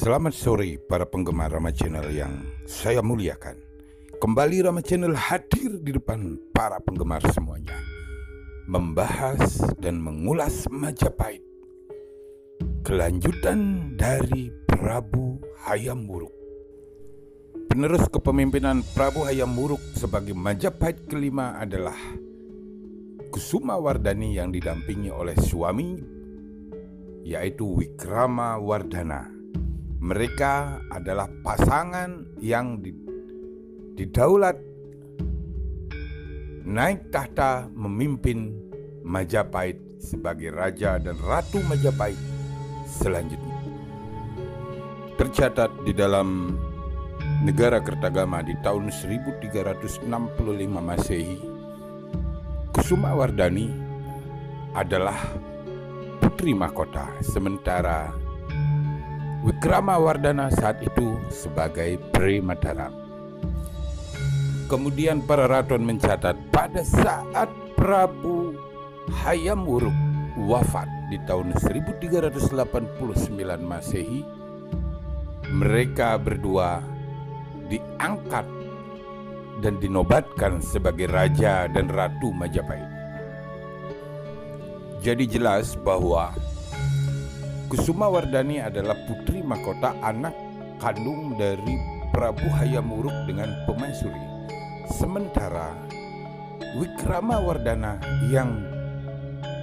Selamat sore para penggemar Rama Channel yang saya muliakan. Kembali Rama Channel hadir di depan para penggemar semuanya, membahas dan mengulas Majapahit, kelanjutan dari Prabu Hayam Wuruk. Penerus kepemimpinan Prabu Hayam Wuruk sebagai Majapahit kelima adalah Kusumawardhani yang didampingi oleh suami, yaitu Wikramawardhana. Mereka adalah pasangan yang didaulat naik tahta memimpin Majapahit sebagai Raja dan Ratu Majapahit selanjutnya. Tercatat di dalam Negara Kertagama di tahun 1365 Masehi, Kusumawardhani adalah putri mahkota, sementara Wikramawardhana saat itu sebagai Pre Mataram. Kemudian para raton mencatat pada saat Prabu Hayam Wuruk wafat di tahun 1389 Masehi, mereka berdua diangkat dan dinobatkan sebagai Raja dan Ratu Majapahit. Jadi jelas bahwa Kusumawardhani adalah putri mahkota, anak kandung dari Prabu Hayam Wuruk dengan Pemaisuri. Sementara Wikramawardhana yang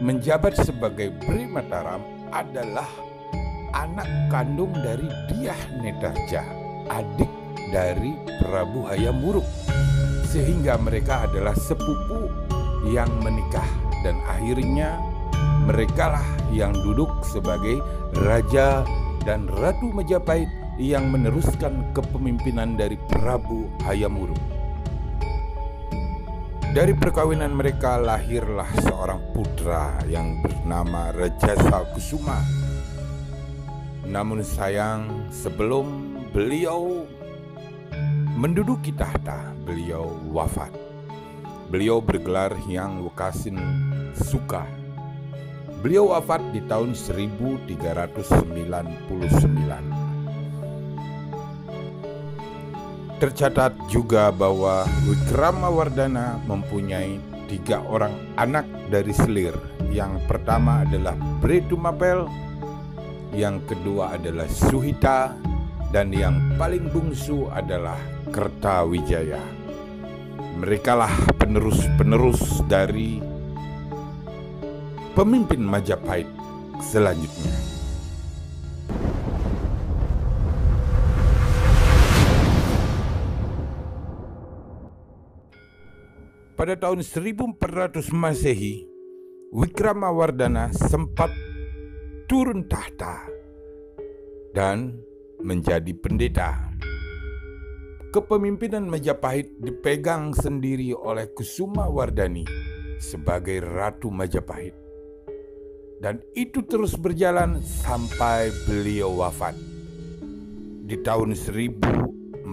menjabat sebagai Pre Mataram adalah anak kandung dari Dyah Netarja, adik dari Prabu Hayam Wuruk, sehingga mereka adalah sepupu yang menikah dan akhirnya merekalah yang duduk sebagai Raja dan Ratu Majapahit yang meneruskan kepemimpinan dari Prabu Hayam Wuruk. Dari perkawinan mereka lahirlah seorang putra yang bernama Rajasa Kusuma. Namun sayang, sebelum beliau menduduki tahta, beliau wafat. Beliau bergelar Hyang Wekasan Suka. Beliau wafat di tahun 1399. Tercatat juga bahwa Wikramawardhana mempunyai 3 orang anak dari selir. Yang pertama adalah Bretumapel, yang kedua adalah Suhita, dan yang paling bungsu adalah Kertawijaya. Merekalah penerus-penerus dari pemimpin Majapahit selanjutnya. Pada tahun 1400 Masehi, Wikramawardhana sempat turun tahta dan menjadi pendeta. Kepemimpinan Majapahit dipegang sendiri oleh Kusumawardhani sebagai Ratu Majapahit. Dan itu terus berjalan sampai beliau wafat di tahun 1401.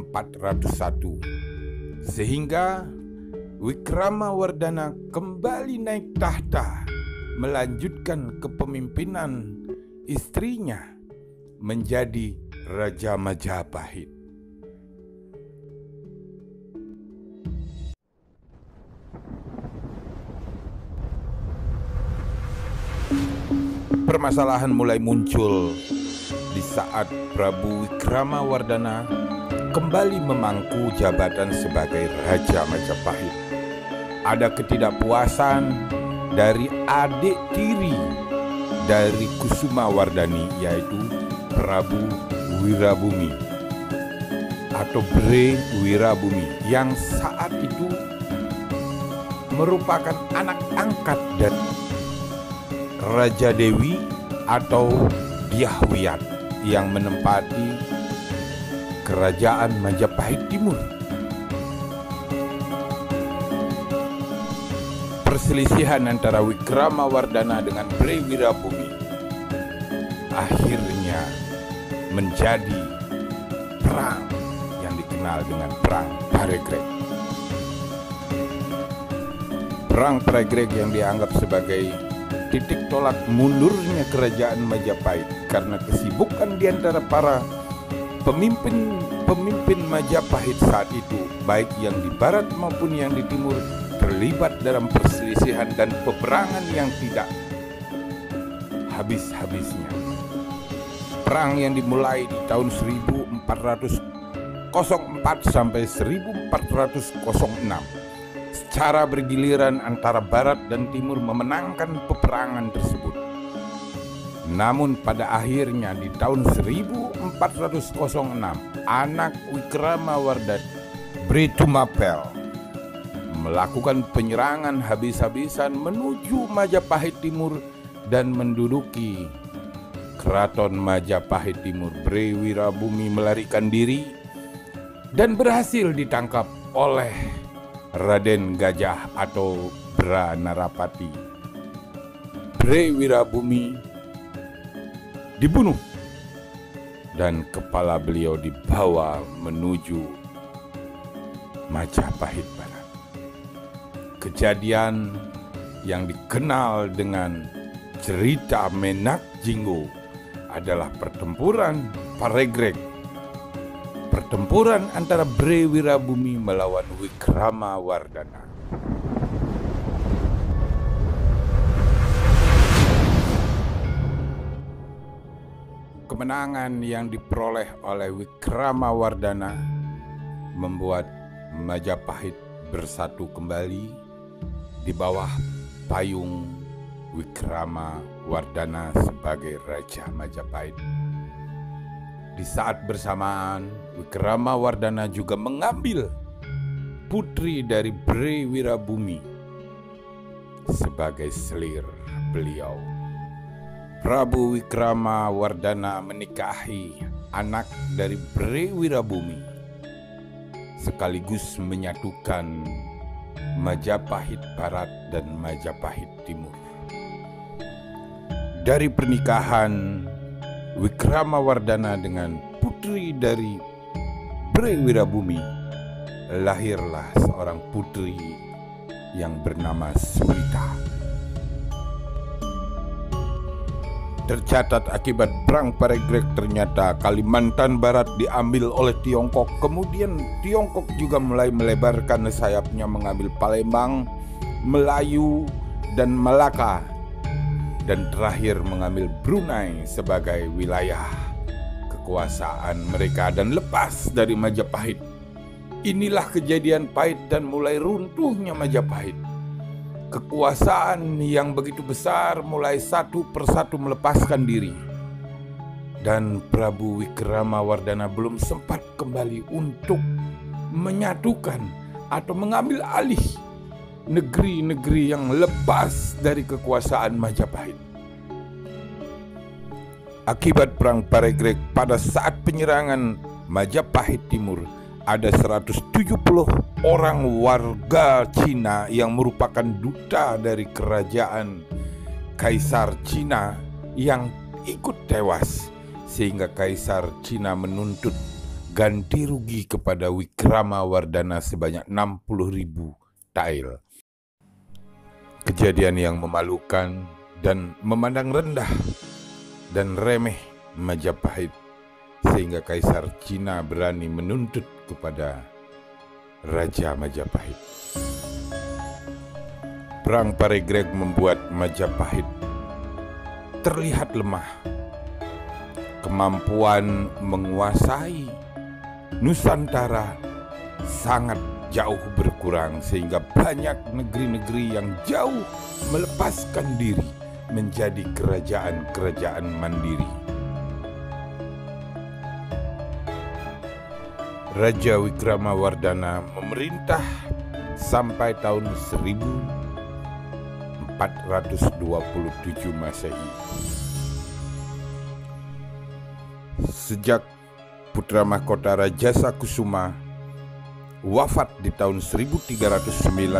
Sehingga Wikramawardhana kembali naik tahta, melanjutkan kepemimpinan istrinya menjadi Raja Majapahit. Permasalahan mulai muncul di saat Prabu Wikramawardhana kembali memangku jabatan sebagai Raja Majapahit. Ada ketidakpuasan dari adik tiri dari Kusumawardhani, yaitu Prabu Wirabumi atau Bre Wirabumi, yang saat itu merupakan anak angkat dari Raja Dewi atau Dyah Wiyat yang menempati kerajaan Majapahit Timur. Perselisihan antara Wikramawardhana dengan Bre Wirabumi akhirnya menjadi perang yang dikenal dengan Perang Pragreg. Perang Pragreg yang dianggap sebagai titik tolak mundurnya kerajaan Majapahit karena kesibukan di antara para Pemimpin Majapahit saat itu, baik yang di barat maupun yang di timur, terlibat dalam perselisihan dan peperangan yang tidak habis-habisnya. Perang yang dimulai di tahun 1404 sampai 1406 secara bergiliran antara barat dan timur memenangkan peperangan tersebut. Namun pada akhirnya di tahun 1406 anak Wikramawardhana, Bhritumapel, melakukan penyerangan habis-habisan menuju Majapahit Timur dan menduduki Keraton Majapahit Timur. Bhre Wirabumi melarikan diri dan berhasil ditangkap oleh Raden Gajah atau Bra Narapati. Bhre Wirabumi dibunuh dan kepala beliau dibawa menuju Majapahit Barat. Kejadian yang dikenal dengan cerita Menak Jinggo adalah pertempuran Paregreg. Pertempuran antara Bhre Wirabumi melawan Wikramawardhana. Kemenangan yang diperoleh oleh Wikramawardhana membuat Majapahit bersatu kembali di bawah payung Wikramawardhana sebagai Raja Majapahit. Di saat bersamaan, Wikramawardhana juga mengambil putri dari Bhre Wirabumi sebagai selir beliau. Prabu Wikramawardhana menikahi anak dari Bhre Wirabumi, sekaligus menyatukan Majapahit Barat dan Majapahit Timur. Dari pernikahan Wikramawardhana dengan putri dari Bhre Wirabumi, lahirlah seorang putri yang bernama Sulita. Tercatat akibat perang Paregreg ternyata Kalimantan Barat diambil oleh Tiongkok. Kemudian Tiongkok juga mulai melebarkan sayapnya mengambil Palembang, Melayu, dan Malaka. Dan terakhir mengambil Brunei sebagai wilayah kekuasaan mereka dan lepas dari Majapahit. Inilah kejadian pahit dan mulai runtuhnya Majapahit. Kekuasaan yang begitu besar mulai satu persatu melepaskan diri. Dan Prabu Wikramawardhana belum sempat kembali untuk menyatukan atau mengambil alih negeri-negeri yang lepas dari kekuasaan Majapahit. Akibat perang Paregreg, pada saat penyerangan Majapahit Timur, ada 170 orang warga Cina yang merupakan duta dari kerajaan Kaisar Cina yang ikut tewas, sehingga Kaisar Cina menuntut ganti rugi kepada Wikramawardhana sebanyak 60.000 tael. Kejadian yang memalukan dan memandang rendah dan remeh Majapahit, sehingga Kaisar Cina berani menuntut kepada Raja Majapahit. Perang Paregreg membuat Majapahit terlihat lemah. Kemampuan menguasai Nusantara sangat jauh berkurang, sehingga banyak negeri-negeri yang jauh melepaskan diri menjadi kerajaan-kerajaan mandiri. Raja Wikramawardhana memerintah sampai tahun 1427 Masehi. Sejak putra mahkota Rajasa Kusuma wafat di tahun 1399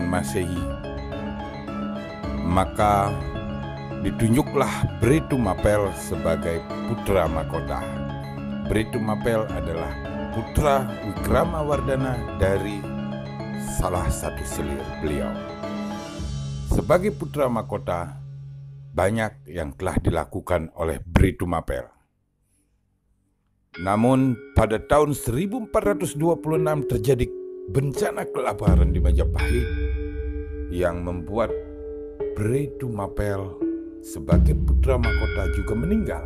Masehi, maka ditunjuklah Bhritumapel sebagai putra mahkota. Bhritumapel adalah putra Wikramawardhana dari salah satu selir beliau. Sebagai putra mahkota, banyak yang telah dilakukan oleh Bhritumapel. Namun pada tahun 1426 terjadi bencana kelaparan di Majapahit yang membuat Bray Tumapel sebagai putra mahkota juga meninggal.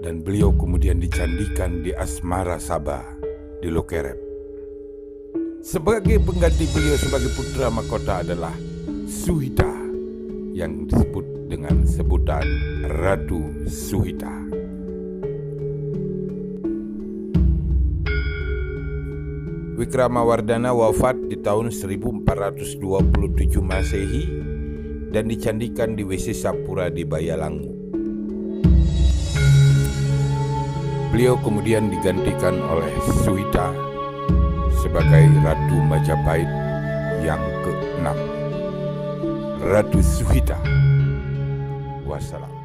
Dan beliau kemudian dicandikan di Asmara Sabha di Lokerep. Sebagai pengganti beliau sebagai putra mahkota adalah Suhita yang disebut dengan sebutan Ratu Suhita. Wikramawardhana wafat di tahun 1427 Masehi dan dicandikan di Wesesapura di Bayalangu. Beliau kemudian digantikan oleh Suhita sebagai Ratu Majapahit yang ke-6. Ratu Suhita. Wassalam.